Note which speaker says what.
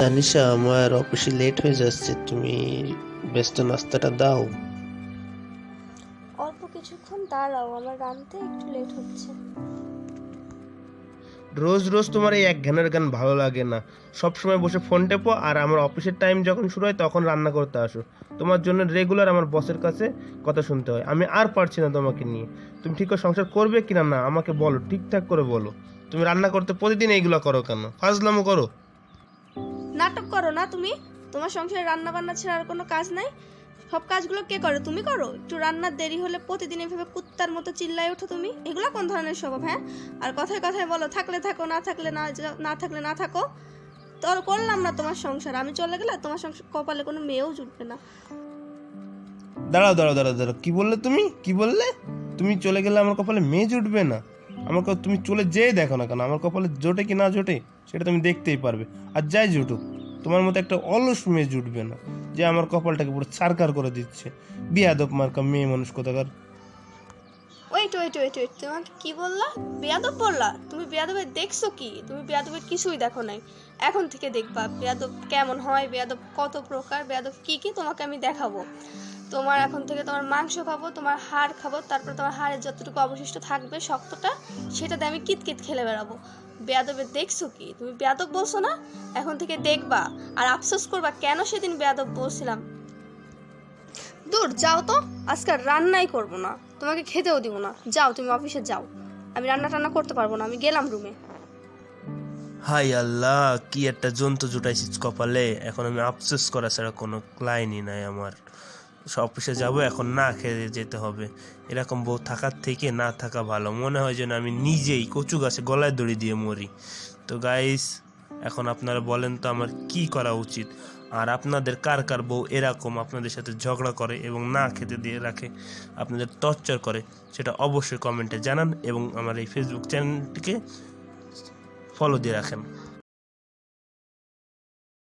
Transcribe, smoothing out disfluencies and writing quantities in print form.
Speaker 1: তানিশা, আমার অফিসে লেট হয়ে যাচ্ছে, তুমি ব্যস্ত নাস্তাটা দাও।
Speaker 2: অল্প কিছুক্ষণ দাঁড়াও, আমার রাঁধতে একটু লেট হচ্ছে।
Speaker 3: রোজ রোজ তোমার এই এক ঘ্যানের গান ভালো লাগে না। সব সময় বসে ফোন টেপো আর আমার অফিসের টাইম যখন শুরু হয় তখন রান্না করতে আসো। তোমার জন্য রেগুলার আমার বসের কাছে কথা শুনতে হয়। আমি আর পারছি না তোমাকে নিয়ে। তুমি ঠিক করে সংসার করবে কিনা না আমাকে বলো, ঠিকঠাক করে বলো। তুমি রান্না করতে প্রতিদিন এইগুলো করো কেন? ফাজলামো করো।
Speaker 2: নাটক করো না তুমি। তোমার সংসারে রান্না বান্না ছাড়া আর কোনো কাজ নাই? সব কাজগুলো কে করে? তুমি করো? একটু রান্নার দেরি হলে প্রতিদিন এভাবে কুত্তার মতো চিল্লায় ওঠো তুমি। এগুলো কোন ধরনের স্বভাব, হ্যাঁ? আর কথায় কথায় বলো থাকলে থাকো, না থাকলে না থাকলে না থাকো। তোর করলাম না তোমার সংসার, আমি চলে গেলে তোমার সংসার কপালে কোনো মেয়েও জুটবে না।
Speaker 3: দাঁড়াও দাঁড়াও দাঁড়াও দাঁড়াও, কি বললে তুমি? কি বললে? তুমি চলে গেলে আমার কপালে মেয়ে জুটবে না? তুমি চলে যেয়ে দেখো না কেন, আমার কপালে জোটে কি না জোটে সেটা তুমি দেখতেই পারবে। আর যাই জুটুক, তোমার মতো একটা অলস মেয়ে জুটবে না যে আমার কপালটাকে পুরো ছারকার করে দিচ্ছে। বিয়াদব মার্কা মেয়ে মানুষ কোথাকার।
Speaker 2: ওয়েট ওয়েট ওয়েট ওয়েট, তুমি আমাকে কি বললা? বেয়াদব বললা? তুমি বেয়াদবের দেখছো কি? তুমি বেয়াদবের কিছুই দেখো নাই। এখন থেকে দেখবা বেয়াদব কেমন হয়, বেয়াদব কত প্রকার, বেয়াদব কি কি তোমাকে আমি দেখাবো। তোমার এখন থেকে তোমার মাংস খাবো, তোমার হাড় খাবো, তারপর তোমার হাড়ের যতটুকু অবশিষ্ট থাকবে শক্তটা, সেটাতে আমি কিতকিত খেলে বেড়াবো। বেয়াদবের দেখছো কি? তুমি বেয়াদব বলছো না? এখন থেকে দেখবা আর আফসোস করবা কেন সেদিন বেয়াদব বলছিলাম। দূর যাও তো, আজকে আর রান্নাই করবো না, তোমাকে খেতেও দিব না। যাও, তুমি অফিসে যাও। আমি রান্না টান্না করতে পারবো না, আমি গেলাম রুমে।
Speaker 3: হাই আল্লাহ, কি একটা জন্তু জুটাইছিস কপালে। এখন আমি আফসোস করা ছাড়া কোনো লাইনই নাই আমার। অফিসে যাব, এখন না খেয়ে যেতে হবে। এরকম বউ থাকার থেকে না থাকা ভালো। মনে হয় যেন আমি নিজেই কচু গাছে গলায় দড়ি দিয়ে মরি। তো গাইস, এখন আপনারা বলেন তো আমার কি করা উচিত? আর আপনাদের কার কার বউ এরকম আপনাদের সাথে ঝগড়া করে এবং না খেতে দিয়ে রাখে, আপনাদের টর্চার করে, সেটা অবশ্যই কমেন্টে জানান এবং আমার এই ফেসবুক চ্যানেলটিকে ফলো দিয়ে রাখেন।